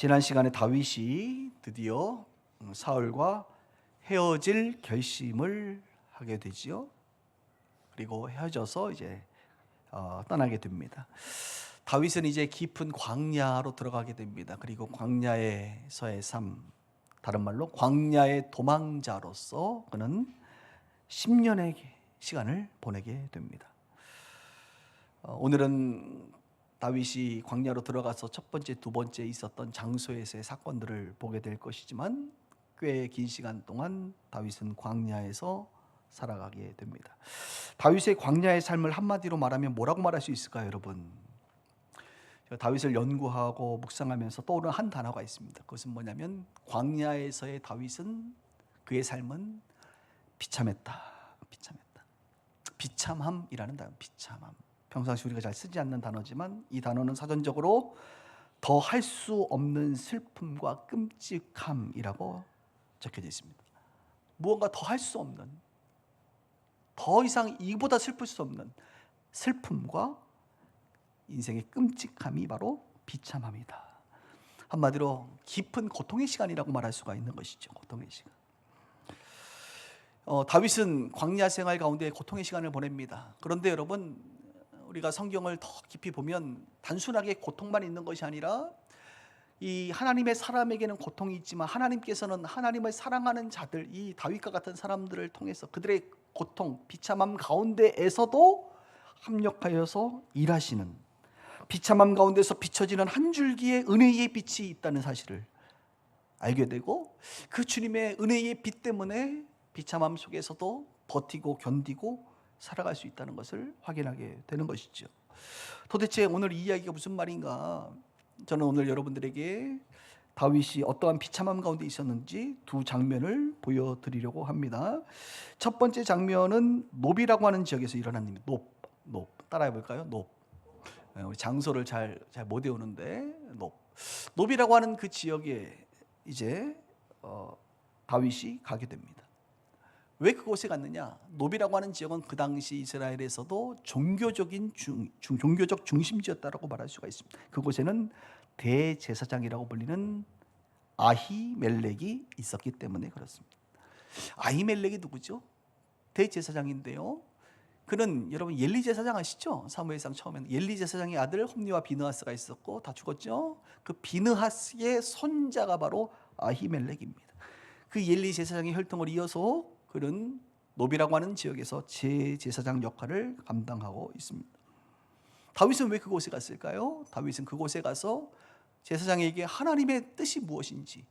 지난 시간에 다윗이 드디어 사울과 헤어질 결심을 하게 되지요. 그리고 헤어져서 이제 떠나게 됩니다. 다윗은 이제 깊은 광야로 들어가게 됩니다. 그리고 광야에서의 삶, 다른 말로 광야의 도망자로서 그는 10년의 시간을 보내게 됩니다. 오늘은 다윗이 광야로 들어가서 첫 번째, 두 번째 있었던 장소에서의 사건들을 보게 될 것이지만 꽤 긴 시간 동안 다윗은 광야에서 살아가게 됩니다. 다윗의 광야의 삶을 한마디로 말하면 뭐라고 말할 수 있을까요, 여러분? 다윗을 연구하고 묵상하면서 떠오르는 한 단어가 있습니다. 그것은 뭐냐면 광야에서의 다윗은 그의 삶은 비참했다. 비참함이라는 단어, 비참함. 평상시 우리가 잘 쓰지 않는 단어지만 이 단어는 사전적으로 더 할 수 없는 슬픔과 끔찍함이라고 적혀져 있습니다. 무언가 더 할 수 없는, 더 이상 이보다 슬플 수 없는 슬픔과 인생의 끔찍함이 바로 비참함이다. 한마디로 깊은 고통의 시간이라고 말할 수가 있는 것이죠. 고통의 시간. 다윗은 광야 생활 가운데 고통의 시간을 보냅니다. 그런데 여러분, 우리가 성경을 더 깊이 보면 단순하게 고통만 있는 것이 아니라 이 하나님의 사람에게는 고통이 있지만 하나님께서는 하나님을 사랑하는 자들, 이 다윗과 같은 사람들을 통해서 그들의 고통, 비참함 가운데에서도 합력하여서 일하시는, 비참함 가운데서 비춰지는 한 줄기의 은혜의 빛이 있다는 사실을 알게 되고, 그 주님의 은혜의 빛 때문에 비참함 속에서도 버티고 견디고 살아갈 수 있다는 것을 확인하게 되는 것이죠. 도대체 오늘 이 이야기가 무슨 말인가? 저는 오늘 여러분들에게 다윗이 어떠한 비참함 가운데 있었는지 두 장면을 보여드리려고 합니다. 첫 번째 장면은 놉이라고 하는 지역에서 일어난 일입니다. 놉 따라해 볼까요? 놉. 우리 장소를 잘 못 외우는데 놉이라고 하는 그 지역에 이제 다윗이 가게 됩니다. 왜 그곳에 갔느냐? 놉이라고 하는 지역은 그 당시 이스라엘에서도 종교적 중심지였다라고 말할 수가 있습니다. 그곳에는 대제사장이라고 불리는 아히멜렉이 있었기 때문에 그렇습니다. 아히멜렉이 누구죠? 대제사장인데요. 그는 여러분 엘리 제사장 아시죠? 사무엘상 처음에는 엘리 제사장의 아들 홈리와 비느하스가 있었고 다 죽었죠. 그 비느하스의 손자가 바로 아히멜렉입니다. 그 엘리 제사장의 혈통을 이어서 그는 놉이라고 하는 지역에서 제사장 역할을 감당하고 있습니다. 다윗은 왜 그곳에 갔을까요? 다윗은 그곳에 가서 제사장에게 하나님의 뜻이 무엇인지,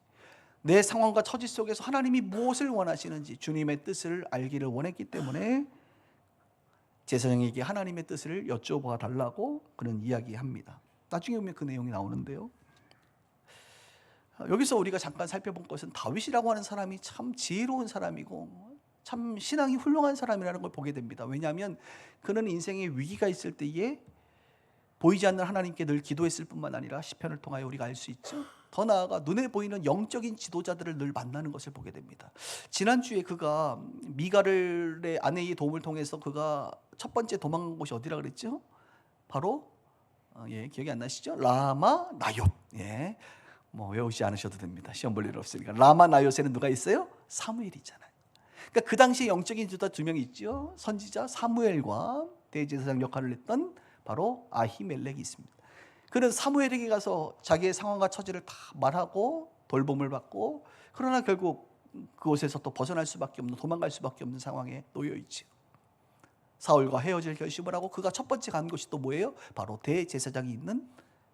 내 상황과 처지 속에서 하나님이 무엇을 원하시는지 주님의 뜻을 알기를 원했기 때문에 제사장에게 하나님의 뜻을 여쭤봐 달라고 그는 이야기합니다. 나중에 보면 그 내용이 나오는데요. 여기서 우리가 잠깐 살펴본 것은 다윗이라고 하는 사람이 참 지혜로운 사람이고 참 신앙이 훌륭한 사람이라는 걸 보게 됩니다. 왜냐하면 그는 인생에 위기가 있을 때에 보이지 않는 하나님께 늘 기도했을 뿐만 아니라 시편을 통하여 우리가 알 수 있죠. 더 나아가 눈에 보이는 영적인 지도자들을 늘 만나는 것을 보게 됩니다. 지난주에 그가 미갈의 아내의 도움을 통해서 그가 첫 번째 도망간 곳이 어디라 그랬죠? 바로 기억이 안 나시죠? 라마 나옅. 외우지 않으셔도 됩니다. 시험 볼 일 없으니까. 라마 나옅에는 누가 있어요? 사무엘이잖아요. 그러니까 그 당시에 영적인 지도자 두 명이 있죠. 선지자 사무엘과 대제사장 역할을 했던 바로 아히멜렉이 있습니다. 그는 사무엘에게 가서 자기의 상황과 처지를 다 말하고 돌봄을 받고, 그러나 결국 그곳에서 또 벗어날 수밖에 없는, 도망갈 수밖에 없는 상황에 놓여 있죠. 사울과 헤어질 결심을 하고 그가 첫 번째 간 곳이 또 뭐예요? 바로 대제사장이 있는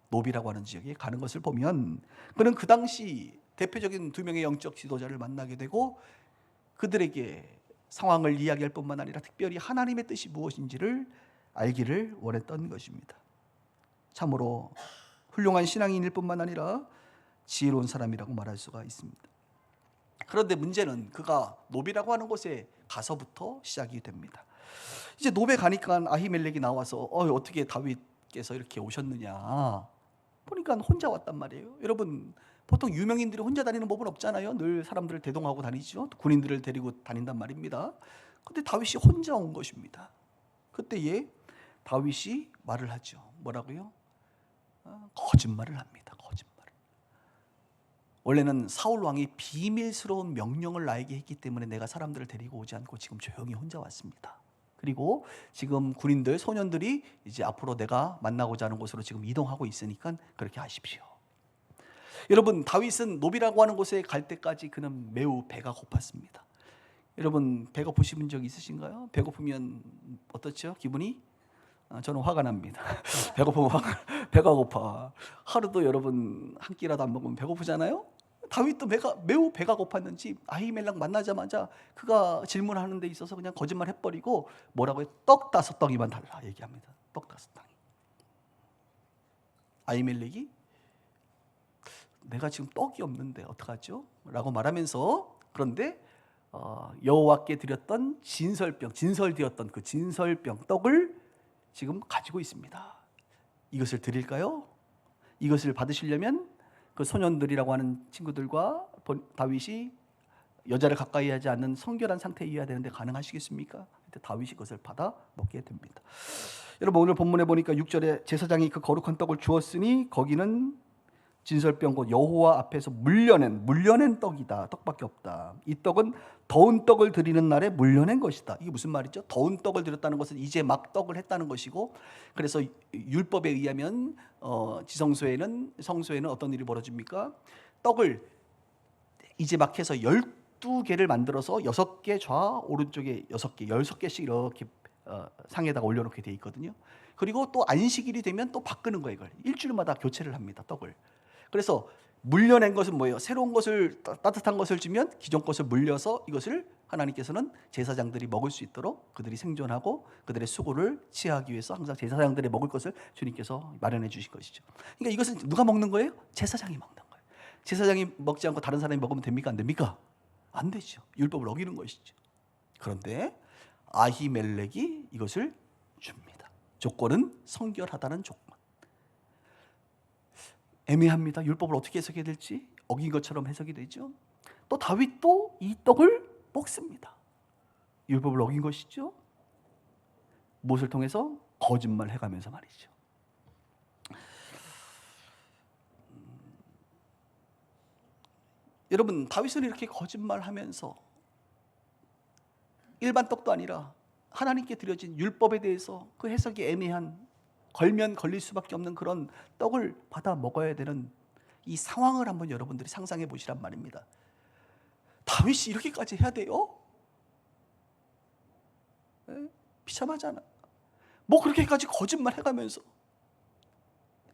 놉이라고 하는 지역에 가는 것을 보면 그는 그 당시 대표적인 두 명의 영적 지도자를 만나게 되고 그들에게 상황을 이야기할 뿐만 아니라 특별히 하나님의 뜻이 무엇인지를 알기를 원했던 것입니다. 참으로 훌륭한 신앙인일 뿐만 아니라 지혜로운 사람이라고 말할 수가 있습니다. 그런데 문제는 그가 놉이라고 하는 곳에 가서부터 시작이 됩니다. 이제 놉에 가니까 아히멜렉이 나와서 어떻게 다윗께서 이렇게 오셨느냐 보니까 혼자 왔단 말이에요. 여러분, 보통 유명인들이 혼자 다니는 법은 없잖아요. 늘 사람들을 대동하고 다니죠. 군인들을 데리고 다닌단 말입니다. 그런데 다윗이 혼자 온 것입니다. 그때에 다윗이 말을 하죠. 뭐라고요? 거짓말을 합니다. 거짓말. 원래는 사울 왕이 비밀스러운 명령을 나에게 했기 때문에 내가 사람들을 데리고 오지 않고 지금 조용히 혼자 왔습니다. 그리고 지금 군인들, 소년들이 이제 앞으로 내가 만나고자 하는 곳으로 지금 이동하고 있으니까 그렇게 하십시오. 여러분, 다윗은 노비라고 하는 곳에 갈 때까지 그는 매우 배가 고팠습니다. 여러분, 배가 고프신 적 있으신가요? 배고프면 어떻죠? 기분이? 저는 화가 납니다. 배고프면 배가 고파. 하루도 여러분 한 끼라도 안 먹으면 배고프잖아요. 다윗도 매우 배가 고팠는지 아히멜렉 만나자마자 그가 질문하는 데 있어서 그냥 거짓말 해버리고 뭐라고 해요? 떡 5덩이만 달라 얘기합니다. 떡 5덩이. 아히멜렉이 내가 지금 떡이 없는데 어떡하죠? 라고 말하면서, 그런데 여호와께 드렸던 진설되었던 그 진설병 떡을 지금 가지고 있습니다. 이것을 드릴까요? 이것을 받으시려면 그 소년들이라고 하는 친구들과 다윗이 여자를 가까이 하지 않는 성결한 상태이어야 되는데 가능하시겠습니까? 그때 다윗이 그것을 받아 먹게 됩니다. 여러분, 오늘 본문에 보니까 6절에 제사장이 그 거룩한 떡을 주었으니 거기는 진설병 곧 여호와 앞에서 물려낸 떡이다. 떡밖에 없다. 이 떡은 더운 떡을 드리는 날에 물려낸 것이다. 이게 무슨 말이죠? 더운 떡을 드렸다는 것은 이제 막 떡을 했다는 것이고, 그래서 율법에 의하면 성소에는 어떤 일이 벌어집니까? 떡을 이제 막 해서 12개를 만들어서 6개 좌 오른쪽에 6개씩 이렇게 상에다가 올려놓게 돼 있거든요. 그리고 또 안식일이 되면 또 바꾸는 거예요. 이걸 일주일마다 교체를 합니다. 떡을. 그래서 물려낸 것은 뭐예요? 새로운 것을, 따뜻한 것을 주면 기존 것을 물려서 이것을 하나님께서는 제사장들이 먹을 수 있도록 그들이 생존하고 그들의 수고를 취하기 위해서 항상 제사장들이 먹을 것을 주님께서 마련해 주신 것이죠. 그러니까 이것은 누가 먹는 거예요? 제사장이 먹는 거예요. 제사장이 먹지 않고 다른 사람이 먹으면 됩니까? 안 됩니까? 안 되죠. 율법을 어기는 것이죠. 그런데 아히멜렉이 이것을 줍니다. 조건은 성결하다는 조건. 애매합니다. 율법을 어떻게 해석해야 될지 어긴 것처럼 해석이 되죠. 또 다윗도 이 떡을 먹습니다. 율법을 어긴 것이죠. 무엇을 통해서? 거짓말 해가면서 말이죠. 여러분, 다윗은 이렇게 거짓말하면서 일반 떡도 아니라 하나님께 드려진 율법에 대해서 그 해석이 애매한, 걸면 걸릴 수밖에 없는 그런 떡을 받아 먹어야 되는 이 상황을 한번 여러분들이 상상해 보시란 말입니다. 다윗이 이렇게까지 해야 돼요? 비참하잖아. 뭐 그렇게까지 거짓말 해가면서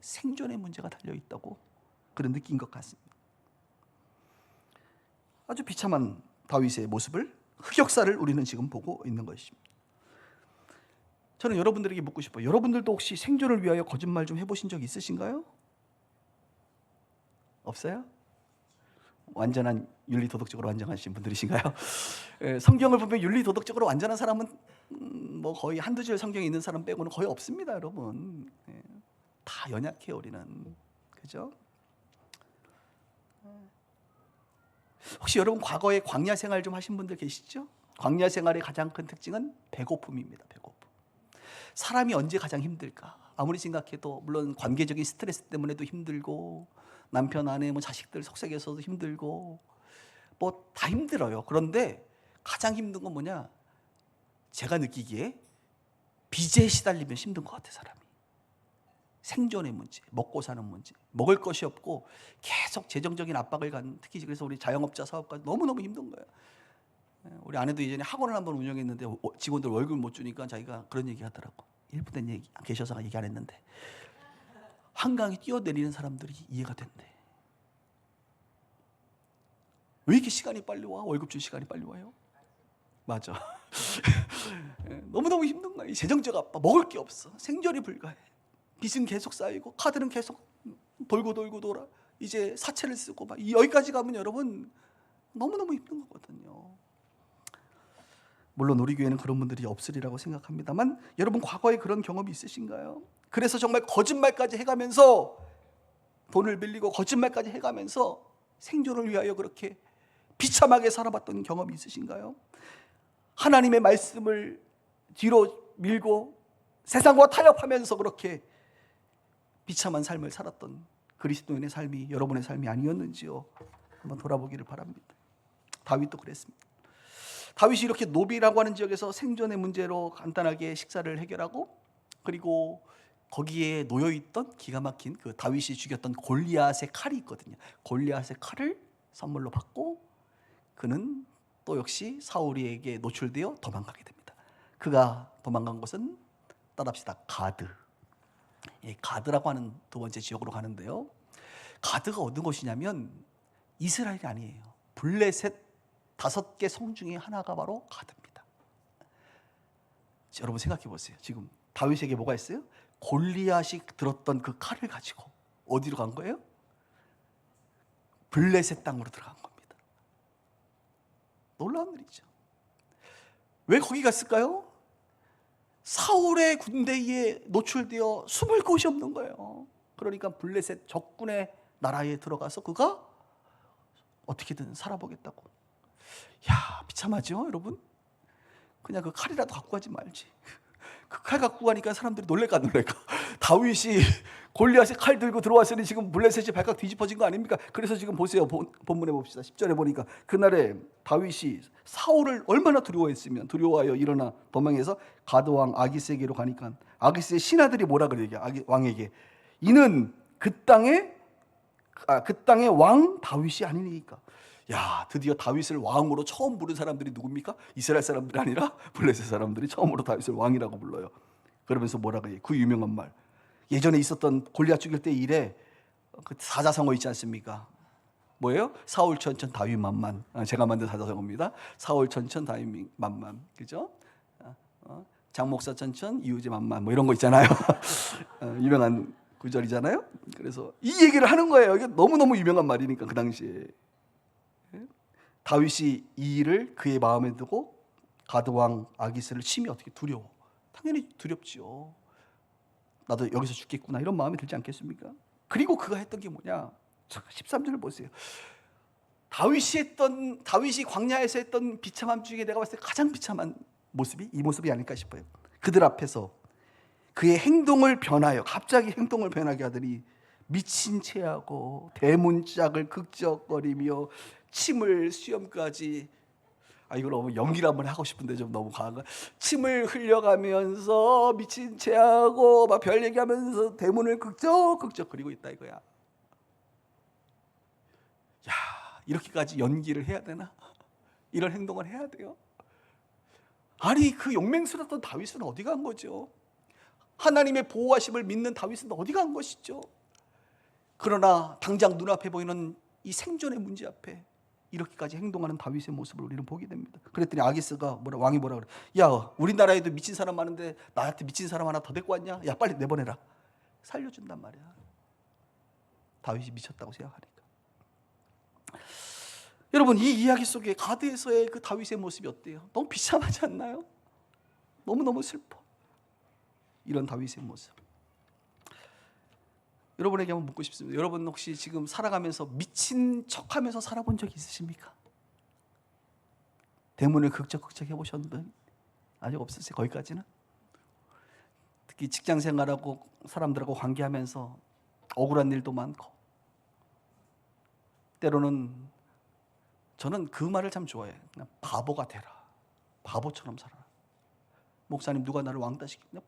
생존의 문제가 달려있다고 그런 느낀 것 같습니다. 아주 비참한 다윗의 모습을, 흑역사를 우리는 지금 보고 있는 것입니다. 저는 여러분들에게 묻고 싶어요. 여러분들도 혹시 생존을 위하여 거짓말 좀 해보신 적 있으신가요? 없어요? 완전한 윤리도덕적으로 완전하신 분들이신가요? 성경을 보면 윤리도덕적으로 완전한 사람은 뭐 거의 한두 줄 성경에 있는 사람 빼고는 거의 없습니다, 여러분. 다 연약해요, 우리는. 그죠? 혹시 여러분 과거에 광야 생활 좀 하신 분들 계시죠? 광야 생활의 가장 큰 특징은 배고픔입니다. 배고픔. 사람이 언제 가장 힘들까? 아무리 생각해도 물론 관계적인 스트레스 때문에도 힘들고, 남편, 아내, 자식들 속삭여서도 힘들고, 뭐 다 힘들어요. 그런데 가장 힘든 건 뭐냐? 제가 느끼기에 빚에 시달리면 힘든 것 같아요, 사람이. 생존의 문제, 먹고 사는 문제, 먹을 것이 없고 계속 재정적인 압박을 갖는, 특히 그래서 우리 자영업자 사업가 너무너무 힘든 거예요. 우리 아내도 예전에 학원을 한번 운영했는데 직원들 월급을 못 주니까 자기가 그런 얘기 하더라고. 일부된 얘기 계셔서 얘기 안 했는데, 한강에 뛰어내리는 사람들이 이해가 된대. 왜 이렇게 시간이 빨리 와? 월급 줄 시간이 빨리 와요? 맞아. 너무너무 힘든 거야. 재정적 압박, 먹을 게 없어. 생존이 불가해. 빚은 계속 쌓이고 카드는 계속 돌고 돌아. 이제 사채를 쓰고 막 여기까지 가면 여러분 너무너무 힘든 거거든요. 물론 우리 교회는 그런 분들이 없으리라고 생각합니다만, 여러분 과거에 그런 경험이 있으신가요? 그래서 정말 거짓말까지 해가면서 돈을 빌리고 거짓말까지 해가면서 생존을 위하여 그렇게 비참하게 살아봤던 경험이 있으신가요? 하나님의 말씀을 뒤로 밀고 세상과 타협하면서 그렇게 비참한 삶을 살았던 그리스도인의 삶이 여러분의 삶이 아니었는지요? 한번 돌아보기를 바랍니다. 다윗도 그랬습니다. 다윗이 이렇게 노비라고 하는 지역에서 생존의 문제로 간단하게 식사를 해결하고, 그리고 거기에 놓여있던 기가 막힌 그 다윗이 죽였던 골리앗의 칼이 있거든요. 골리앗의 칼을 선물로 받고 그는 또 역시 사울에게 노출되어 도망가게 됩니다. 그가 도망간 곳은 따라합시다. 가드. 가드라고 하는 두 번째 지역으로 가는데요. 가드가 어느 곳이냐면 이스라엘이 아니에요. 블레셋 5개 성 중에 하나가 바로 가드입니다. 여러분 생각해 보세요. 지금 다윗에게 뭐가 있어요? 골리앗이 들었던 그 칼을 가지고 어디로 간 거예요? 블레셋 땅으로 들어간 겁니다. 놀라운 일이죠. 왜 거기 갔을까요? 사울의 군대에 노출되어 숨을 곳이 없는 거예요. 그러니까 블레셋 적군의 나라에 들어가서 그가 어떻게든 살아보겠다고. 야, 비참하죠, 여러분? 그냥 그 칼이라도 갖고 가지 말지. 그 칼 갖고 가니까 사람들이 놀랄까 안 놀랄까? 다윗이 골리앗의 칼 들고 들어왔으니 지금 블레셋이 발칵 뒤집어진 거 아닙니까? 그래서 지금 보세요. 본문에 봅시다. 10절에 보니까 그날에 다윗이 사울을 얼마나 두려워했으면 두려워하여 일어나 도망해서 가드왕 아기스에게로 가니까 아기스의 신하들이 뭐라 그래요? 왕에게 이는 그 땅의 왕 다윗이 아니니까. 야, 드디어 다윗을 왕으로 처음 부른 사람들이 누굽니까? 이스라엘 사람들이 아니라 블레셋 사람들이 처음으로 다윗을 왕이라고 불러요. 그러면서 뭐라 그래요? 그 유명한 말. 예전에 있었던 골리앗 죽일 때 일에 그 사자성어 있지 않습니까? 뭐예요? 사울 천천 다윗 만만. 제가 만든 사자성어입니다. 사울 천천 다윗 만만. 그죠? 장목사 천천 이우재 만만. 뭐 이런 거 있잖아요. 유명한 구절이잖아요. 그래서 이 얘기를 하는 거예요. 이게 너무너무 유명한 말이니까 그 당시에. 다윗이 이 일을 그의 마음에 두고 가드왕 아기스를 치면 어떻게 두려워? 당연히 두렵지요. 나도 여기서 죽겠구나 이런 마음이 들지 않겠습니까? 그리고 그가 했던 게 뭐냐? 13절을 보세요. 다윗이 광야에서 했던 비참함 중에 내가 봤을 때 가장 비참한 모습이 이 모습이 아닐까 싶어요. 그들 앞에서 그의 행동을 변하여 갑자기 행동을 변하게 하더니 미친 체하고 대문짝을 극적거리며 침을 수염까지 이걸 너무 연기를 한번 하고 싶은데 좀 너무 과한 거. 침을 흘려가면서 미친 체하고 막 별 얘기하면서 대문을 극적극적거리고 있다 이거야. 야, 이렇게까지 연기를 해야 되나? 이런 행동을 해야 돼요? 아니 그 용맹스러웠던 다윗은 어디 간 거죠? 하나님의 보호하심을 믿는 다윗은 어디 간 것이죠? 그러나 당장 눈앞에 보이는 이 생존의 문제 앞에 이렇게까지 행동하는 다윗의 모습을 우리는 보게 됩니다. 그랬더니 아기스가 왕이 뭐라 그래? 야, 우리나라에도 미친 사람 많은데 나한테 미친 사람 하나 더 데리고 왔냐? 야, 빨리 내보내라. 살려준단 말이야. 다윗이 미쳤다고 생각하니까. 여러분 이 이야기 속에 가드에서의 그 다윗의 모습이 어때요? 너무 비참하지 않나요? 너무너무 슬퍼. 이런 다윗의 모습. 여러분에게 한번 묻고 싶습니다. 여러분 혹시 지금 살아가면서 미친 척하면서 살아본 적이 있으십니까? 대문을 극적극적 해보셨는데 아직 없으세요? 거기까지는? 특히 직장 생활하고 사람들하고 관계하면서 억울한 일도 많고 때로는 저는 그 말을 참 좋아해요. 그냥 바보가 되라. 바보처럼 살아라. 목사님 누가 나를 왕따시키냐?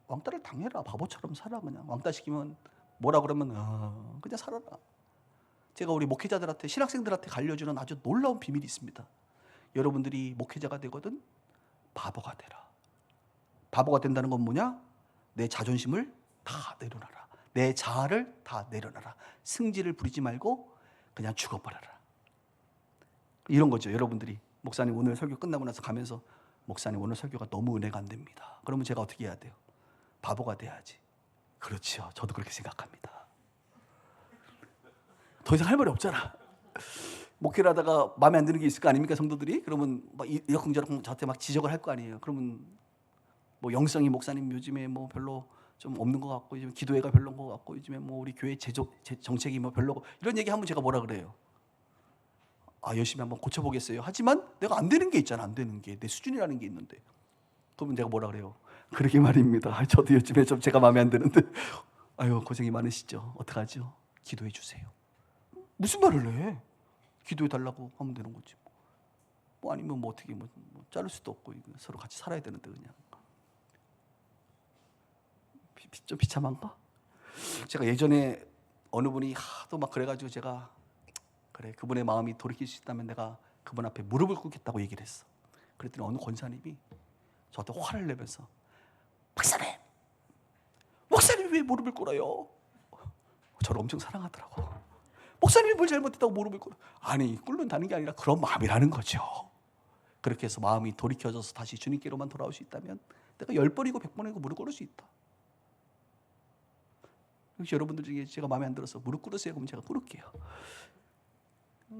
왕따를 당해라. 바보처럼 살아. 그냥 왕따시키면 뭐라 그러면 그냥 살아라. 제가 우리 목회자들한테 신학생들한테 알려주는 아주 놀라운 비밀이 있습니다. 여러분들이 목회자가 되거든 바보가 되라. 바보가 된다는 건 뭐냐? 내 자존심을 다 내려놔라. 내 자아를 다 내려놔라. 승질을 부리지 말고 그냥 죽어버려라. 이런 거죠. 여러분들이 목사님 오늘 설교 끝나고 나서 가면서 목사님 오늘 설교가 너무 은혜가 안 됩니다. 그러면 제가 어떻게 해야 돼요? 바보가 돼야지. 그렇죠. 저도 그렇게 생각합니다. 더 이상 할 말이 없잖아. 목회를 하다가 마음에 안 드는 게 있을 거 아닙니까, 성도들이? 그러면 막 이러쿵저러쿵 저한테 막 지적을 할 거 아니에요. 그러면 뭐 영성이 목사님 요즘에 뭐 별로 좀 없는 것 같고 요즘 기도회가 별로인 것 같고 요즘에 뭐 우리 교회 정책이 뭐 별로고 이런 얘기 하면 제가 뭐라 그래요? 열심히 한번 고쳐보겠어요. 하지만 내가 안 되는 게 있잖아. 안 되는 게 내 수준이라는 게 있는데 그러면 내가 뭐라 그래요? 그러게 말입니다. 저도 요즘에 좀 제가 마음에 안 드는데 고생이 많으시죠. 어떡하죠? 기도해 주세요. 무슨 말을 해? 기도해 달라고 하면 되는 거지. 뭐 아니면 뭐 어떻게 뭐 자를 수도 없고 서로 같이 살아야 되는데 그냥. 좀 비참한가? 제가 예전에 어느 분이 하도 막 그래가지고 제가 그래 그분의 마음이 돌이킬 수 있다면 내가 그분 앞에 무릎을 꿇겠다고 얘기를 했어. 그랬더니 어느 권사님이 저한테 화를 내면서 목사님이 왜 무릎을 꿇어요? 저를 엄청 사랑하더라고. 목사님이 뭘 잘못했다고 무릎을 꿇어? 아니 꿇는다는 게 아니라 그런 마음이라는 거죠. 그렇게 해서 마음이 돌이켜져서 다시 주님께로만 돌아올 수 있다면 내가 10번이고 100번이고 무릎 꿇을 수 있다. 혹시 여러분들 중에 제가 마음에 안 들어서 무릎 꿇으세요? 그럼 제가 꿇을게요.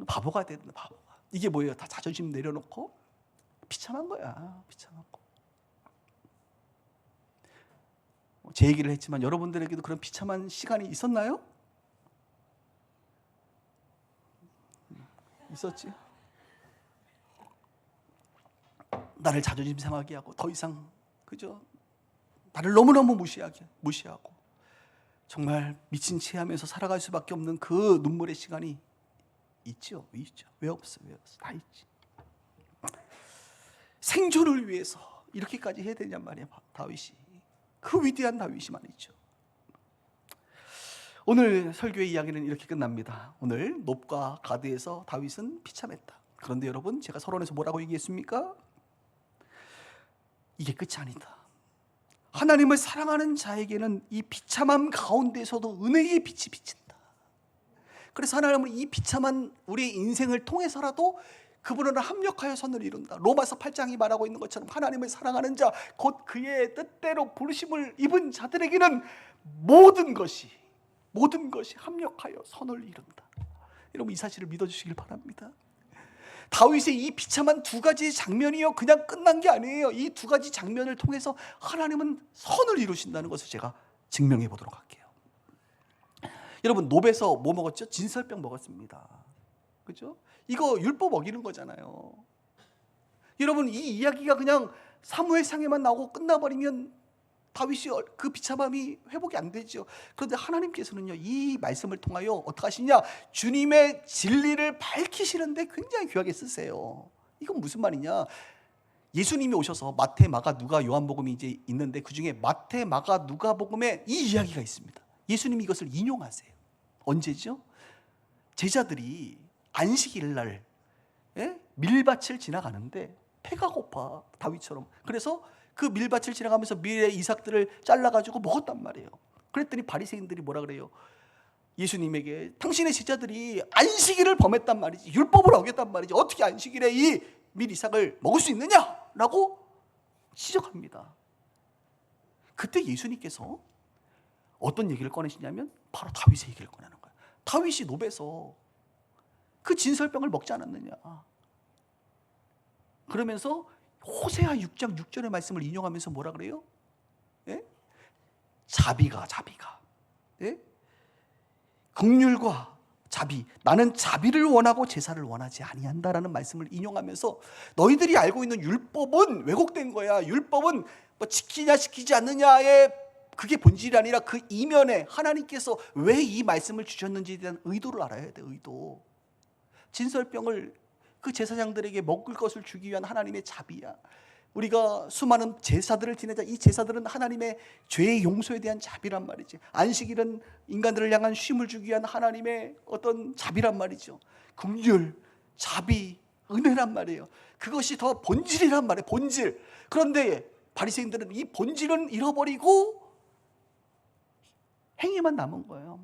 바보가 되는 바보가. 이게 뭐예요? 다 자존심 내려놓고 비참한 거야. 비참한 거. 제 얘기를 했지만 여러분들에게도 그런 비참한 시간이 있었나요? 있었지. 나를 자존심 상하게 하고 더 이상 그죠? 나를 너무너무 무시하고 정말 미친 체하면서 살아갈 수밖에 없는 그 눈물의 시간이 있죠. 왜 없어? 다 있지. 생존을 위해서 이렇게까지 해야 되냔 말이야. 다윗이. 그 위대한 다윗이 말이죠. 오늘 설교의 이야기는 이렇게 끝납니다. 오늘 놉과 가드에서 다윗은 비참했다. 그런데 여러분, 제가 서론에서 뭐라고 얘기했습니까? 이게 끝이 아니다. 하나님을 사랑하는 자에게는 이 비참함 가운데서도 은혜의 빛이 비친다. 그래서 하나님은 이 비참한 우리의 인생을 통해서라도 그분을 합력하여 선을 이룬다. 로마서 8장이 말하고 있는 것처럼 하나님을 사랑하는 자, 곧 그의 뜻대로 부르심을 입은 자들에게는 모든 것이 합력하여 선을 이룬다. 여러분, 이 사실을 믿어주시길 바랍니다. 다윗의 이 비참한 두 가지 장면이요, 그냥 끝난 게 아니에요. 이 두 가지 장면을 통해서 하나님은 선을 이루신다는 것을 제가 증명해 보도록 할게요. 여러분, 놉에서 뭐 먹었죠? 진설병 먹었습니다. 그죠? 이거 율법 어기는 거잖아요. 여러분, 이 이야기가 그냥 사무엘상에만 나오고 끝나버리면 다윗이 그 비참함이 회복이 안 되죠. 그런데 하나님께서는요, 이 말씀을 통하여 어떻게 하시냐? 주님의 진리를 밝히시는데 굉장히 귀하게 쓰세요. 이건 무슨 말이냐? 예수님이 오셔서 마태, 마가, 누가, 요한복음이 이제 있는데 그 중에 마태, 마가, 누가복음에 이 이야기가 있습니다. 예수님이 이것을 인용하세요. 언제죠? 제자들이 안식일 날 밀밭을 지나가는데 배가 고파, 다윗처럼. 그래서 그 밀밭을 지나가면서 밀의 이삭들을 잘라가지고 먹었단 말이에요. 그랬더니 바리새인들이 뭐라 그래요? 예수님에게 당신의 제자들이 안식일을 범했단 말이지, 율법을 어겼단 말이지, 어떻게 안식일에 이 밀 이삭을 먹을 수 있느냐라고 지적합니다. 그때 예수님께서 어떤 얘기를 꺼내시냐면 바로 다윗의 얘기를 꺼내는 거예요. 다윗이 놉에서 그 진설병을 먹지 않았느냐. 그러면서 호세아 6장 6절의 말씀을 인용하면서 뭐라 그래요? 예? 자비가 예? 긍휼과 자비, 나는 자비를 원하고 제사를 원하지 아니한다라는 말씀을 인용하면서 너희들이 알고 있는 율법은 왜곡된 거야. 율법은 뭐 지키냐 지키지 않느냐의 그게 본질이 아니라 그 이면에 하나님께서 왜 이 말씀을 주셨는지에 대한 의도를 알아야 돼. 의도. 진설병을 그 제사장들에게 먹을 것을 주기 위한 하나님의 자비야. 우리가 수많은 제사들을 지내자. 이 제사들은 하나님의 죄의 용서에 대한 자비란 말이지. 안식일은 인간들을 향한 쉼을 주기 위한 하나님의 어떤 자비란 말이죠. 긍휼, 자비, 은혜란 말이에요. 그것이 더 본질이란 말이에요. 본질. 그런데 바리새인들은 이 본질은 잃어버리고 행위만 남은 거예요.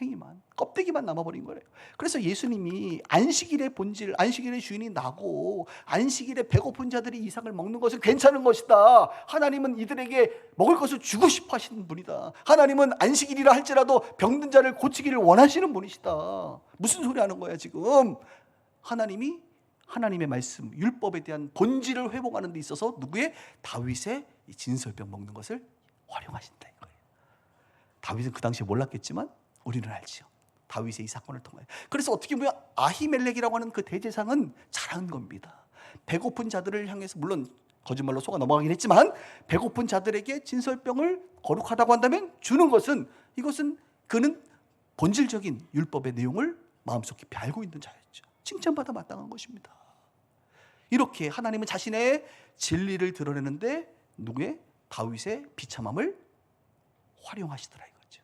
행위만, 껍데기만 남아버린 거예요. 그래서 예수님이 안식일의 본질, 안식일의 주인이 나고 안식일에 배고픈 자들이 이삭을 먹는 것은 괜찮은 것이다. 하나님은 이들에게 먹을 것을 주고 싶어 하시는 분이다. 하나님은 안식일이라 할지라도 병든 자를 고치기를 원하시는 분이시다. 무슨 소리 하는 거야 지금? 하나님이 하나님의 말씀, 율법에 대한 본질을 회복하는 데 있어서 누구의? 다윗의 이 진설병 먹는 것을 활용하신다 이거예요. 다윗은 그 당시에 몰랐겠지만 우리는 알지요. 다윗의 이 사건을 통해. 그래서 어떻게 보면 아히멜렉이라고 하는 그 대제사장은 잘한 겁니다. 배고픈 자들을 향해서, 물론 거짓말로 속아 넘어가긴 했지만, 배고픈 자들에게 진설병을 거룩하다고 한다면 주는 것은, 이것은 그는 본질적인 율법의 내용을 마음속 깊이 알고 있는 자였죠. 칭찬받아 마땅한 것입니다. 이렇게 하나님은 자신의 진리를 드러내는데 누구의? 다윗의 비참함을 활용하시더라 이거죠.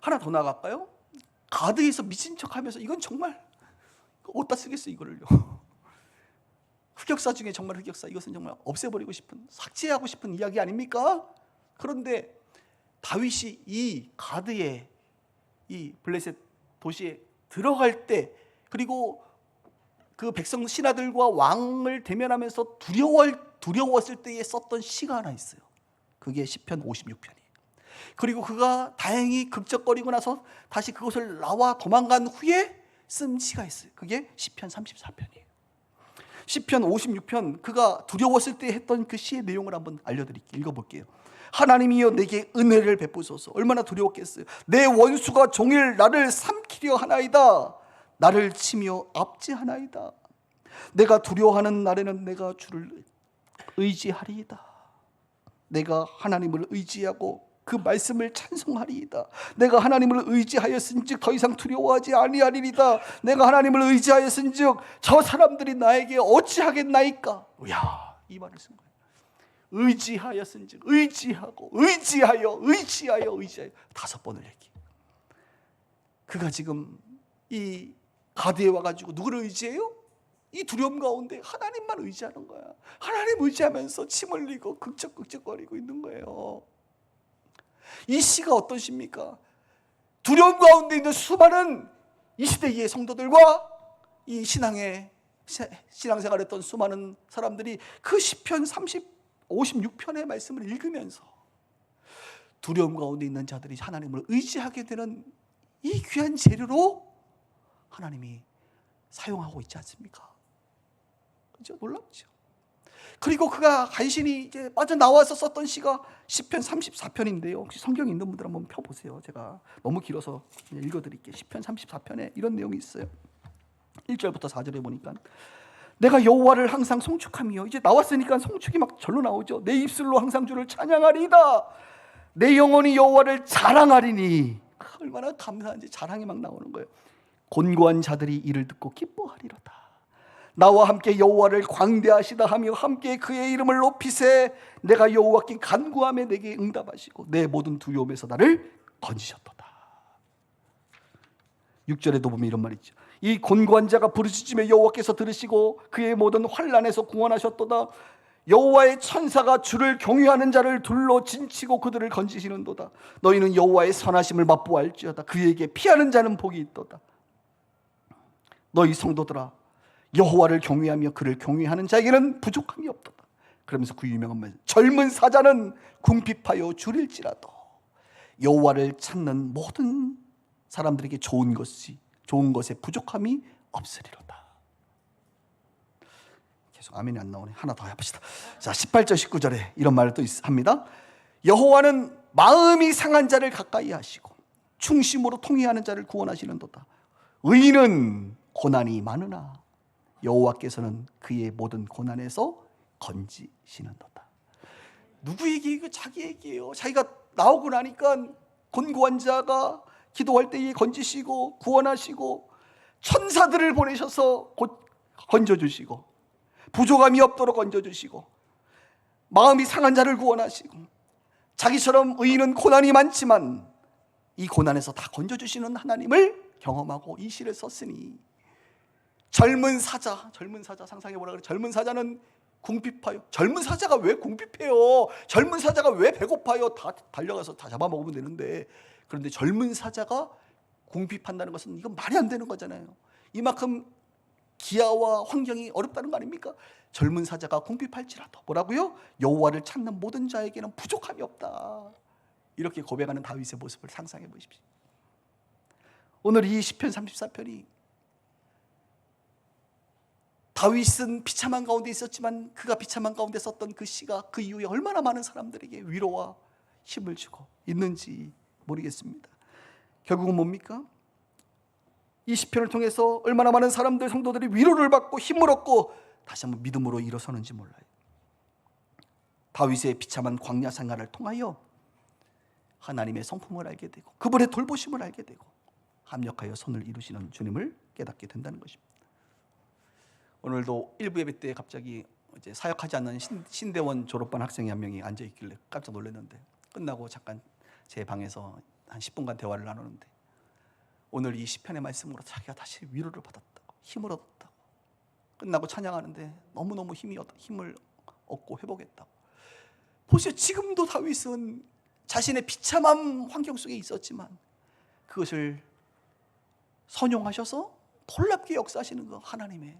하나 더 나갈까요? 가드에서 미친 척하면서 이건 정말 어디다 쓰겠어 이거를요. 흑역사 중에 정말 흑역사, 이것은 정말 없애버리고 싶은, 삭제하고 싶은 이야기 아닙니까? 그런데 다윗이 이 가드의 이 블레셋 도시에 들어갈 때, 그리고 그 백성 신하들과 왕을 대면하면서 두려웠을 때에 썼던 시가 하나 있어요. 그게 시편 56편이에요. 그리고 그가 다행히 극적거리고 나서 다시 그곳을 나와 도망간 후에 쓴 시가 있어요. 그게 시편 34편이에요. 시편 56편, 그가 두려웠을 때 했던 그 시의 내용을 한번 알려드릴게요. 읽어볼게요. 하나님이여 내게 은혜를 베푸소서. 얼마나 두려웠겠어요. 내 원수가 종일 나를 삼키려 하나이다. 나를 치며 압제하나이다. 내가 두려워하는 날에는 내가 주를 의지하리이다. 내가 하나님을 의지하고 그 말씀을 찬송하리이다. 내가 하나님을 의지하였은즉 더 이상 두려워하지 아니하리이다. 내가 하나님을 의지하였은즉 저 사람들이 나에게 어찌하겠나이까. 이야, 이 말을 쓴 거예요. 의지하였은즉, 의지하고 의지하여 5번을 얘기해요. 그가 지금 이 가드에 와가지고 누구를 의지해요? 이 두려움 가운데 하나님만 의지하는 거야. 하나님 의지하면서 침 흘리고 극적극적거리고 있는 거예요. 이 시가 어떤 시입니까? 두려움 가운데 있는 수많은 이 시대의 성도들과 이 신앙생활했던 수많은 사람들이 그 시편 56편의 말씀을 읽으면서 두려움 가운데 있는 자들이 하나님을 의지하게 되는 이 귀한 재료로 하나님이 사용하고 있지 않습니까? 그죠? 놀랍죠. 그리고 그가 간신히 이제 빠져나와서 썼던 시가 시편 34편인데요. 혹시 성경 있는 분들 한번 펴보세요. 제가 너무 길어서 그냥 읽어드릴게요. 시편 34편에 이런 내용이 있어요. 1절부터 4절에 보니까 내가 여호와를 항상 송축하며, 이제 나왔으니까 송축이 막 절로 나오죠. 내 입술로 항상 주를 찬양하리이다. 내 영혼이 여호와를 자랑하리니. 얼마나 감사한지 자랑이 막 나오는 거예요. 곤고한 자들이 이를 듣고 기뻐하리로다. 나와 함께 여호와를 광대하시다 하며 함께 그의 이름을 높이세. 내가 여호와께 간구하며 내게 응답하시고 내 모든 두려움에서 나를 건지셨도다. 6절에도 보면 이런 말이 있죠. 이 곤고한 자가 부르짖으며 여호와께서 들으시고 그의 모든 환난에서 구원하셨도다. 여호와의 천사가 주를 경외하는 자를 둘러 진치고 그들을 건지시는도다. 너희는 여호와의 선하심을 맛보알지어다. 그에게 피하는 자는 복이 있도다. 너희 성도들아, 여호와를 경외하며 그를 경외하는 자에게는 부족함이 없도다. 그러면서 그 유명한 말, 젊은 사자는 궁핍하여 줄일지라도 여호와를 찾는 모든 사람들에게 좋은 것에 부족함이 없으리로다. 계속 아멘이 안 나오네. 하나 더 해봅시다. 자, 18절 19절에 이런 말을 또 합니다. 여호와는 마음이 상한 자를 가까이 하시고 충심으로 통회하는 자를 구원하시는도다. 의인은 고난이 많으나 여호와께서는 그의 모든 고난에서 건지시는도다. 누구 얘기예요? 자기 얘기예요. 자기가 나오고 나니까 곤고한 자가 기도할 때에 건지시고 구원하시고 천사들을 보내셔서 곧 건져주시고 부족함이 없도록 건져주시고 마음이 상한 자를 구원하시고 자기처럼 의인은 고난이 많지만 이 고난에서 다 건져주시는 하나님을 경험하고 이 시를 썼으니 젊은 사자 상상해보라 그래. 젊은 사자는 궁핍하여. 젊은 사자가 왜 궁핍해요? 젊은 사자가 왜 배고파요? 다 달려가서 다 잡아먹으면 되는데. 그런데 젊은 사자가 궁핍한다는 것은 이건 말이 안 되는 거잖아요. 이만큼 기아와 환경이 어렵다는 거 아닙니까? 젊은 사자가 궁핍할지라도 뭐라고요? 여호와를 찾는 모든 자에게는 부족함이 없다. 이렇게 고백하는 다윗의 모습을 상상해 보십시오. 오늘 이 시편 34편이 다윗은 비참한 가운데 있었지만 그가 비참한 가운데 썼던 그 시가 그 이후에 얼마나 많은 사람들에게 위로와 힘을 주고 있는지 모르겠습니다. 결국은 뭡니까? 이 시편을 통해서 얼마나 많은 사람들, 성도들이 위로를 받고 힘을 얻고 다시 한번 믿음으로 일어서는지 몰라요. 다윗의 비참한 광야 생활을 통하여 하나님의 성품을 알게 되고 그분의 돌보심을 알게 되고 합력하여 선을 이루시는 주님을 깨닫게 된다는 것입니다. 오늘도 일부 예배 때 갑자기 이제 사역하지 않는 신대원 졸업반 학생이 한 명이 앉아 있길래 깜짝 놀랐는데, 끝나고 잠깐 제 방에서 한 10분간 대화를 나누는데 오늘 이 시편의 말씀으로 자기가 다시 위로를 받았다고, 힘을 얻었다고, 끝나고 찬양하는데 너무너무 힘을 얻고 회복했다고. 보세요, 지금도 다윗은 자신의 비참한 환경 속에 있었지만 그것을 선용하셔서 놀랍게 역사하시는 그 하나님의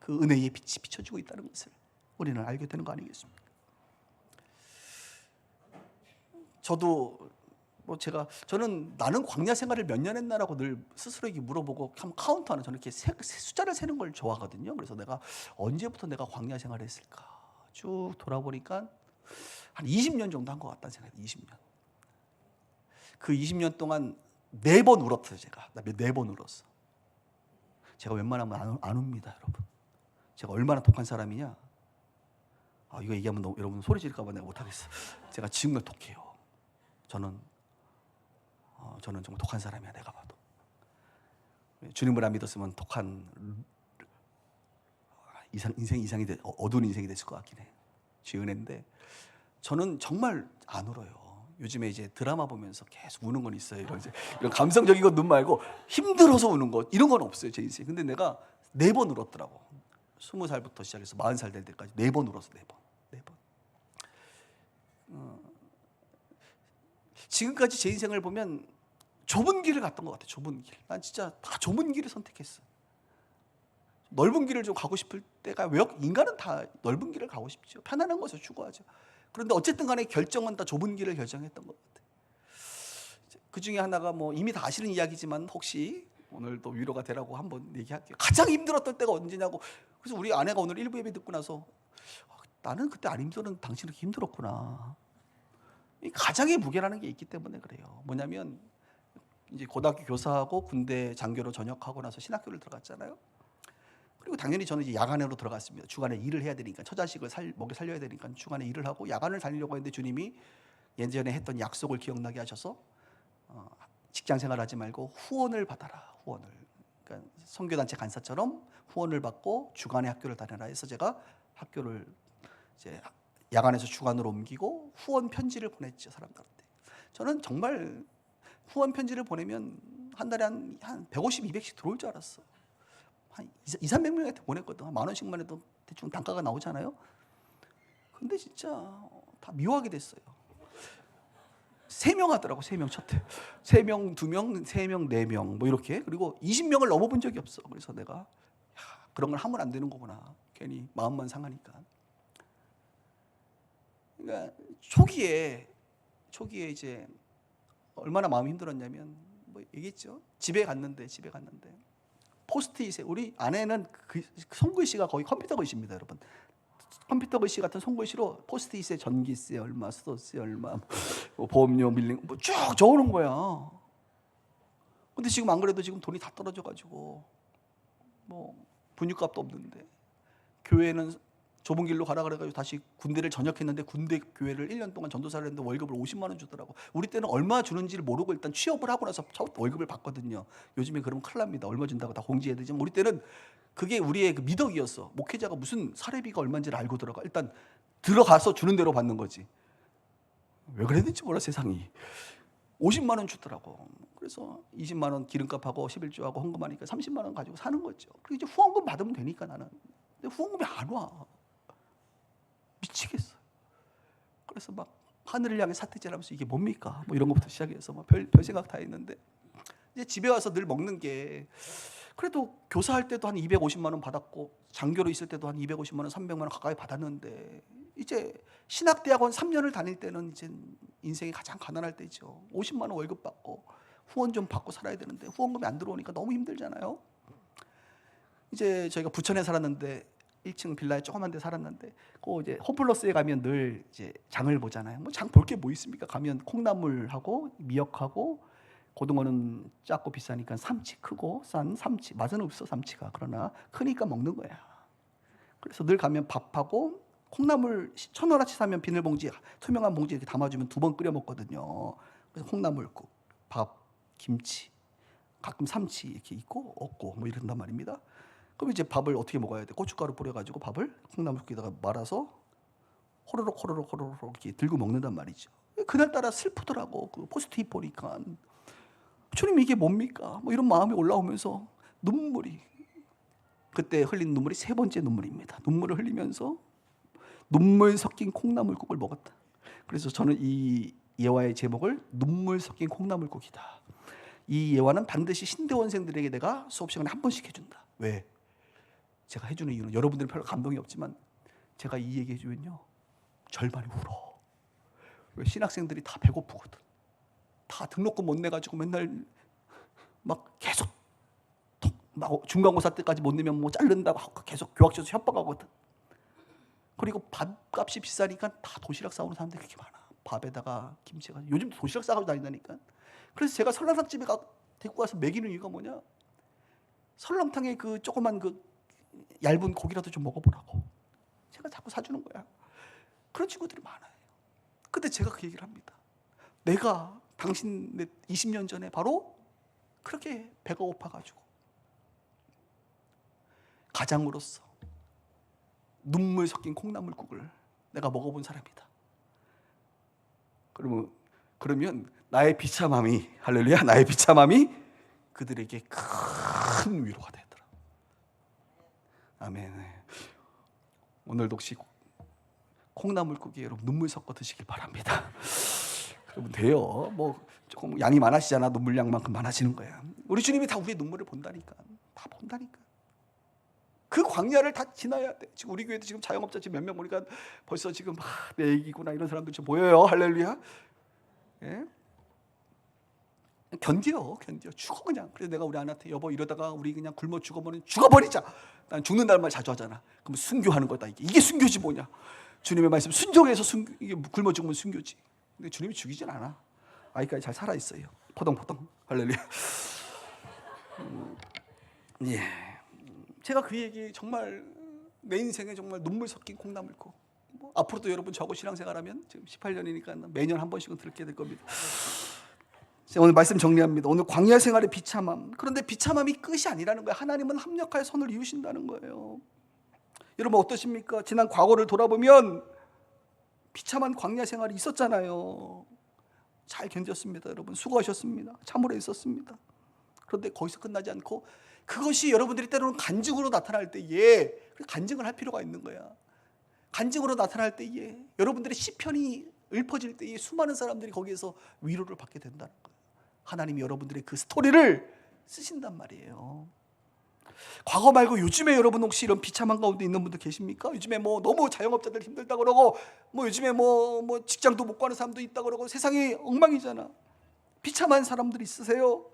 그 은혜의 빛이 비춰지고 있다는 것을 우리는 알게 되는 거 아니겠습니까? 저는 나는 광야 생활을 몇 년 했나라고 늘 스스로에게 물어보고 한번 카운트하는, 저는 이렇게 숫자를 세는 걸 좋아하거든요. 그래서 내가 언제부터 내가 광야 생활을 했을까 쭉 돌아보니까 한 20년 정도 한 것 같다는 생각이. 20년. 그 20년 동안 4번 울었어요. 제가 4번 울었어. 제가 웬만하면 안 웁니다, 여러분. 제가 얼마나 독한 사람이냐. 이거 얘기하면 여러분 소리 지를까 봐 내가 못하겠어. 제가 정말 독해요. 저는 정말 독한 사람이야, 내가 봐도. 주님을 안 믿었으면 독한 인생이 어두운 인생이 됐을 것 같긴 해. 주의 은혜인데 저는 정말 안 울어요. 요즘에 이제 드라마 보면서 계속 우는 건 있어요. 이런 감성적인 것 눈 말고 힘들어서 우는 것, 이런 건 없어요, 제 인생. 근데 내가 4번 울었더라고. 20살부터 시작해서 40살 될 때까지 4번 울었어. 4번. 지금까지 제 인생을 보면 좁은 길을 갔던 것 같아. 좁은 길. 난 진짜 다 좁은 길을 선택했어. 넓은 길을 좀 가고 싶을 때가, 인간은 다 넓은 길을 가고 싶죠. 편안한 것을 추구하죠. 그런데 어쨌든 간에 결정은 다 좁은 길을 결정했던 것 같아. 그 중에 하나가 이미 다 아시는 이야기지만 혹시 오늘도 위로가 되라고 한번 얘기할게요. 가장 힘들었던 때가 언제냐고. 그래서 우리 아내가 오늘 일부 예배 듣고 나서 나는 그때 안 힘들었는데 당신은 힘들었구나. 이 가장의 무게라는 게 있기 때문에 그래요. 뭐냐면 이제 고등학교 교사하고 군대 장교로 전역하고 나서 신학교를 들어갔잖아요. 그리고 당연히 저는 이제 야간으로 들어갔습니다. 주간에 일을 해야 되니까, 처자식을 먹여 살려야 되니까 주간에 일을 하고 야간을 다니려고 했는데 주님이 예전에 했던 약속을 기억나게 하셔서 직장 생활하지 말고 후원을 받아라. 후원을. 그러니까 선교단체 간사처럼 후원을 받고 주간에 학교를 다녀라 해서 제가 학교를 이제 야간에서 주간으로 옮기고 후원 편지를 보냈죠, 사람들한테. 저는 정말 후원 편지를 보내면 한 달에 한 150, 200씩 들어올 줄 알았어. 한 200~300명한테 보냈거든. 한 10,000원씩만 해도 대충 단가가 나오잖아요. 근데 진짜 다 미워하게 됐어요. 3명 하더라고. 3명 첫 해. 3명, 2명, 3명, 4명 이렇게. 그리고 20명을 넘어본 적이 없어. 그래서 내가 그런 걸 하면 안 되는 거구나. 괜히 마음만 상하니까. 그러니까 초기에 이제 얼마나 마음이 힘들었냐면 얘기했죠. 집에 갔는데 포스트잇에, 우리 아내는 그 손글씨가 거의 컴퓨터 글씨입니다, 여러분. 컴퓨터 글씨 같은 손글씨로 포스트잇에 전기세 얼마, 수도세 얼마, 보험료 밀린 쭉 적어놓은 거야. 근데 지금 안 그래도 지금 돈이 다 떨어져가지고 분유값도 없는데, 교회는 좁은 길로 가라 그래가지고 다시 군대를 전역했는데 군대 교회를 1년 동안 전도사를 했는데 월급을 50만 원 주더라고. 우리 때는 얼마 주는지를 모르고 일단 취업을 하고 나서 월급을 받거든요. 요즘에 그러면 큰일 납니다. 얼마 준다고 다 공지해야 되지만 우리 때는 그게 우리의 그 미덕이었어. 목회자가 무슨 사례비가 얼마인지를 알고 들어가. 일단 들어가서 주는 대로 받는 거지. 왜 그랬는지 몰라, 세상이. 50만 원 주더라고. 그래서 20만 원 기름값하고 11조하고 헌금하니까 30만 원 가지고 사는 거죠. 그리고 이제 후원금 받으면 되니까 나는. 근데 후원금이 안 와. 미치겠어. 그래서 막 하늘을 향해 사태질하면서 이게 뭡니까? 이런 것부터 시작해서 별 생각 다 했는데, 이제 집에 와서 늘 먹는 게, 그래도 교사할 때도 한 250만 원 받았고 장교로 있을 때도 한 250만 원, 300만 원 가까이 받았는데, 이제 신학대학원 3년을 다닐 때는 이제 인생이 가장 가난할 때죠. 50만 원 월급 받고 후원 좀 받고 살아야 되는데 후원금이 안 들어오니까 너무 힘들잖아요. 이제 저희가 부천에 살았는데 1층 빌라에 조그만 데 살았는데, 이제 홈플러스에 가면 늘 이제 장을 보잖아요. 장 볼 게 뭐 있습니까? 가면 콩나물하고 미역하고, 고등어는 작고 비싸니까 삼치, 크고 싼 삼치. 맛은 없어, 삼치가. 그러나 크니까 먹는 거야. 그래서 늘 가면 밥하고 콩나물 1,000원어치 사면 비닐봉지, 투명한 봉지 이렇게 담아주면 2번 끓여 먹거든요. 그래서 콩나물국, 밥, 김치, 가끔 삼치 이렇게 있고 없고 뭐 이런단 말입니다. 그럼 이제 밥을 어떻게 먹어야 돼? 고춧가루 뿌려가지고 밥을 콩나물국에다가 말아서 호로록 호로록 호로록 이렇게 들고 먹는단 말이죠. 그날따라 슬프더라고. 그 포스트잇 보니까 주님 이게 뭡니까? 뭐 이런 마음이 올라오면서 눈물이, 그때 흘린 눈물이 세 번째 눈물입니다. 눈물을 흘리면서 눈물 섞인 콩나물국을 먹었다. 그래서 저는 이 예화의 제목을 눈물 섞인 콩나물국이다. 이 예화는 반드시 신대원생들에게 내가 수업 시간에 한 번씩 해준다. 왜? 제가 해주는 이유는 여러분들은 별로 감동이 없지만 제가 이 얘기 해주면요 절반이 울어. 왜? 신학생들이 다 배고프거든. 다 등록금 못 내가지고 맨날 막 계속 중간고사 때까지 못 내면 뭐 자른다고 하고 계속 교학처에서 협박하거든. 그리고 밥값이 비싸니까 다 도시락 싸오는 사람들이 그렇게 많아. 밥에다가 김치가 요즘 도시락 싸가지고 다닌다니까. 그래서 제가 설렁탕집에 데리고 가서 먹이는 이유가 뭐냐? 설렁탕에 그 조그만 그 얇은 고기라도 좀 먹어보라고. 제가 자꾸 사주는 거야. 그런 친구들이 많아요. 근데 제가 그 얘기를 합니다. 내가 당신 20년 전에 바로 그렇게 배가 고파가지고 가장으로서 눈물 섞인 콩나물국을 내가 먹어본 사람이다. 그러면 나의 비참함이, 할렐루야, 나의 비참함이 그들에게 큰 위로가 되더라. 아멘. 오늘도 혹시 콩나물국에 여러분 눈물 섞어 드시길 바랍니다. 여러분 돼요. 뭐 조금 양이 많아지잖아. 눈물 양만큼 많아지는 거야. 우리 주님이 다 우리의 눈물을 본다니까. 다 본다니까. 그 광야를 다 지나야 돼. 지금 우리 교회도 지금 자영업자 지금 몇 명 보니까 벌써 지금 내 얘기구나 이런 사람들 좀 보여요. 할렐루야. 예? 견뎌. 죽어 그냥. 그래서 내가 우리 아내한테 여보 이러다가 우리 그냥 굶어 죽어버리면 죽어버리자. 난 죽는다는 말 자주 하잖아. 그럼 순교하는 거다 이게. 이게 순교지 뭐냐. 주님의 말씀 순종해서 이게 굶어 죽으면 순교지. 근데 주님이 죽이진 않아. 아직까지 잘 살아 있어요. 포동포동. 할렐루야. 예. 제가 그 얘기 정말 내 인생에 정말 눈물 섞인 콩나물국. 뭐 앞으로도 여러분 저하고 신앙생활하면 지금 18년이니까 매년 한 번씩은 들게 될 겁니다. 제가 오늘 말씀 정리합니다. 오늘 광야 생활의 비참함. 그런데 비참함이 끝이 아니라는 거예요. 하나님은 합력하여 선을 이루신다는 거예요. 여러분 어떠십니까? 지난 과거를 돌아보면 비참한 광야 생활이 있었잖아요. 잘 견뎠습니다. 여러분 수고하셨습니다. 참으로 있었습니다. 그런데 거기서 끝나지 않고 그것이 여러분들이 때로는 간증으로 나타날 때에 간증을 할 필요가 있는 거야. 간증으로 나타날 때에 여러분들의 시편이 읊어질 때에 수많은 사람들이 거기에서 위로를 받게 된다는 거예요. 하나님이 여러분들의 그 스토리를 쓰신단 말이에요. 과거 말고 요즘에 여러분 혹시 이런 비참한 가운데 있는 분들 계십니까? 요즘에 뭐 너무 자영업자들 힘들다 그러고 뭐 요즘에 뭐 직장도 못 가는 사람도 있다 그러고 세상이 엉망이잖아. 비참한 사람들 있으세요?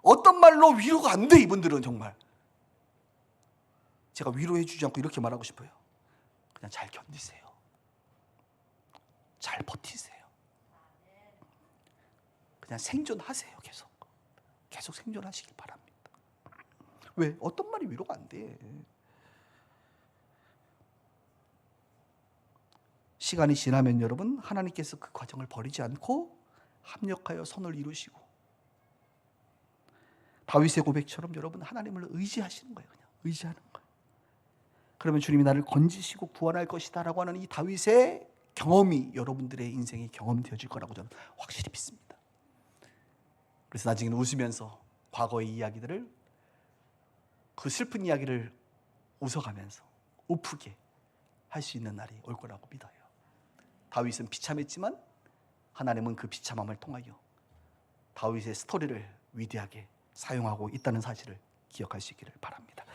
어떤 말로 위로가 안 돼. 이분들은 정말 제가 위로해 주지 않고 이렇게 말하고 싶어요. 그냥 잘 견디세요. 잘 버티세요. 그냥 생존하세요. 계속 생존하시길 바랍니다. 왜? 어떤 말이 위로가 안 돼. 시간이 지나면 여러분 하나님께서 그 과정을 버리지 않고 합력하여 선을 이루시고 다윗의 고백처럼 여러분 하나님을 의지하시는 거예요. 그냥 의지하는 거예요. 그러면 주님이 나를 건지시고 구원할 것이다 라고 하는 이 다윗의 경험이 여러분들의 인생에 경험되어질 거라고 저는 확실히 믿습니다. 그래서 나중에는 웃으면서 과거의 이야기들을, 그 슬픈 이야기를 웃어가면서 우프게 할 수 있는 날이 올 거라고 믿어요. 다윗은 비참했지만 하나님은 그 비참함을 통하여 다윗의 스토리를 위대하게 사용하고 있다는 사실을 기억할 수 있기를 바랍니다.